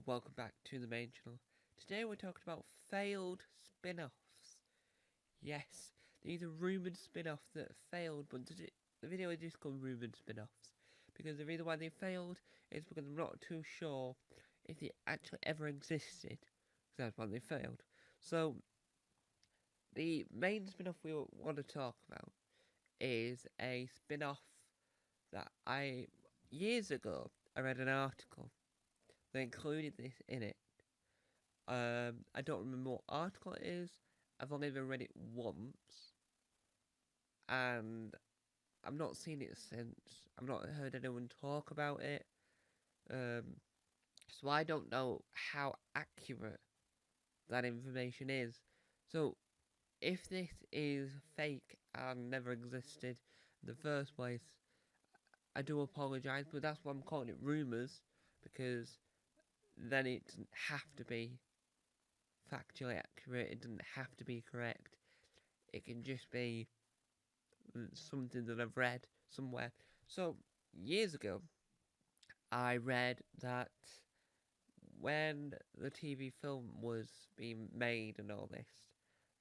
welcome back to the main channel. Today we're talking about failed spin-offs. Yes, these are rumoured spin-offs that failed, but the video is just called Rumoured Spin-offs. Because the reason why they failed is because I'm not too sure if they actually ever existed. That's why they failed. So, the main spin-off we want to talk about is a spin-off that years ago, I read an article that included this in it. I don't remember what article it is. I've only ever read it once, and I've not seen it since. I've not heard anyone talk about it, so I don't know how accurate that information is. So, if this is fake and never existed in the first place, I do apologise, but that's why I'm calling it rumours, because then it doesn't have to be factually accurate, it doesn't have to be correct. It can just be something that I've read somewhere. So, years ago, I read that when the TV film was being made and all this,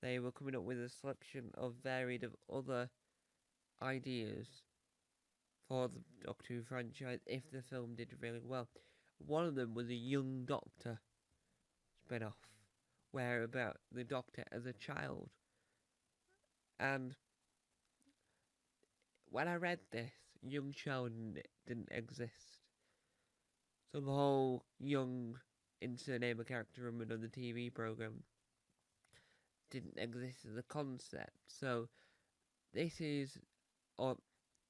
they were coming up with a selection of varied of other ideas for the Doctor Who franchise if the film did really well. One of them was a Young Doctor spin-off, where about the Doctor as a child. And when I read this, young child didn't exist. So the whole young insert name a character from another TV program didn't exist as a concept. So this is, or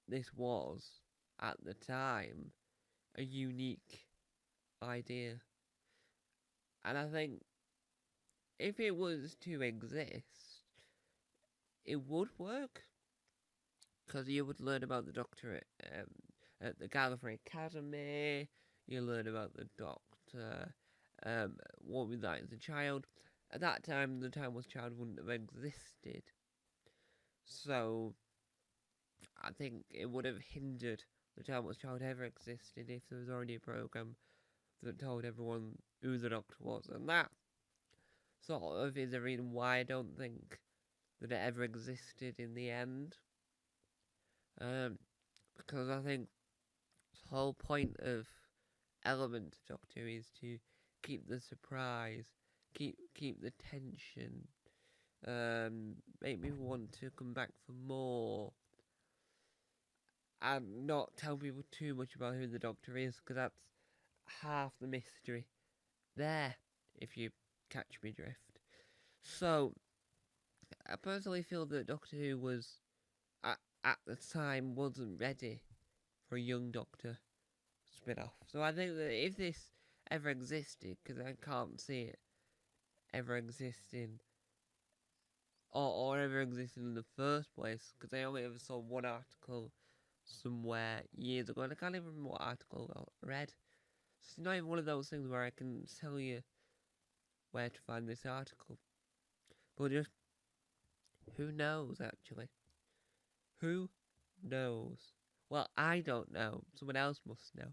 this was, at the time, a unique idea. And I think if it was to exist, it would work. Because you would learn about the Doctor at the Gallifrey Academy, you learn about the Doctor, what was that as a child. At that time, the Timeless Child wouldn't have existed. So, I think it would have hindered the Timeless Child ever existed if there was already a program that told everyone who the Doctor was. And that sort of is the reason why I don't think that it ever existed in the end. Because I think the whole point of element of Doctor Who is to keep the surprise, keep the tension, make me want to come back for more, and not tell people too much about who the Doctor is, because that's half the mystery there, if you catch me drift. So, I personally feel that Doctor Who was, at the time, wasn't ready for a young Doctor spin-off. So I think that if this ever existed, because I can't see it ever existing, or ever existed in the first place, because I only ever saw one article somewhere years ago, and I can't even remember what article I read. So it's not even one of those things where I can tell you where to find this article. But just, who knows, actually? Who knows? Well, I don't know. Someone else must know.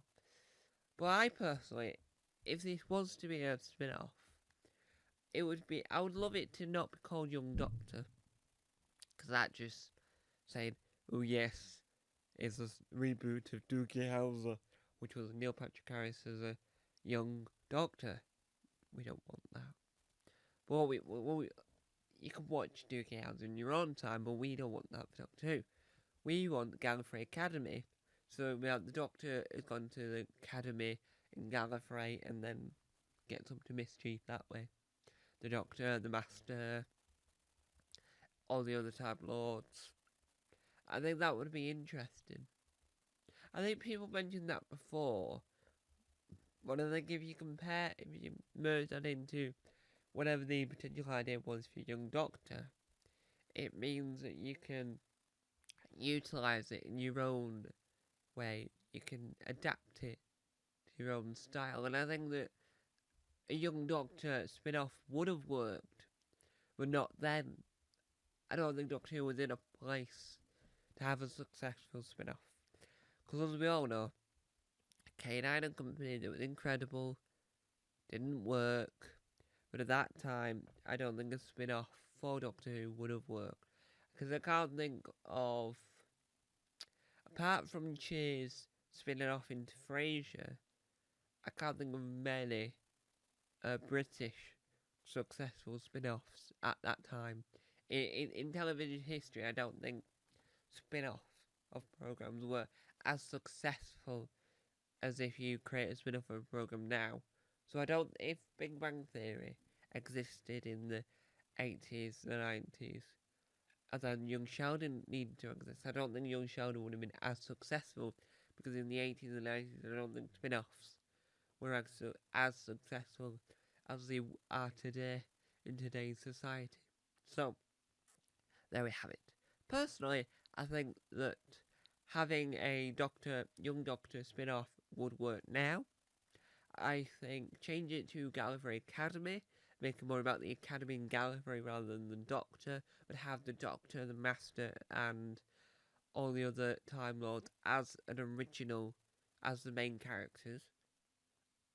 But I personally, if this was to be a spin-off, I would love it to not be called Young Doctor. Because that just saying, oh yes, it's a reboot of Doogie Howser, which was Neil Patrick Harris as a young Doctor. We don't want that. But you can watch Doogie Howser in your own time, but we don't want that for Doctor Who. We want the Gallifrey Academy. So the Doctor has gone to the Academy in Gallifrey and then gets up to mischief that way. The Doctor, the Master, all the other Time Lords. I think that would be interesting. I think people mentioned that before. But I think if you merge that into whatever the potential idea was for Young Doctor, it means that you can utilise it in your own way. You can adapt it to your own style. And I think that a Young Doctor spin-off would have worked, but not then. I don't think Doctor Who was in a place to have a successful spin-off. Because as we all know, K9 and Company, it was incredible, didn't work. But at that time, I don't think a spin-off for Doctor Who would have worked. Because I can't think of, apart from Cheers spinning off into Frasier, I can't think of many British successful spin-offs at that time. In television history, I don't think spin-offs of programs were as successful as if you create a spin-off of a program now. So I don't, if Big Bang Theory existed in the 80s, the 90s, and then Young Sheldon needed to exist, I don't think Young Sheldon would have been as successful, because in the 80s and 90s, I don't think spin-offs were as successful as they are today in today's society. So, there we have it. Personally, I think that having a Young Doctor spin-off would work now. I think change it to Gallifrey Academy, make it more about the Academy and Gallifrey rather than the Doctor, but have the Doctor, the Master, and all the other Time Lords as an original, as the main characters.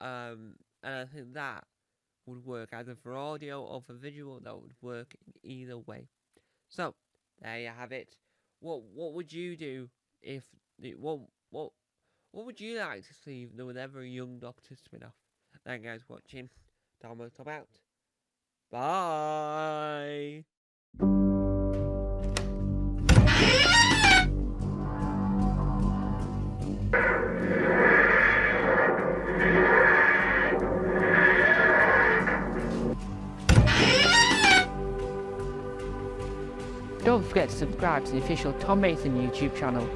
And I think that would work either for audio or for visual. That would work in either way. So there you have it. What would you do if what would you like to see if there was ever a Young Doctor spin-off? Thank you guys for watching. Tom out. Bye. Don't forget to subscribe to the official Tom Mason YouTube channel.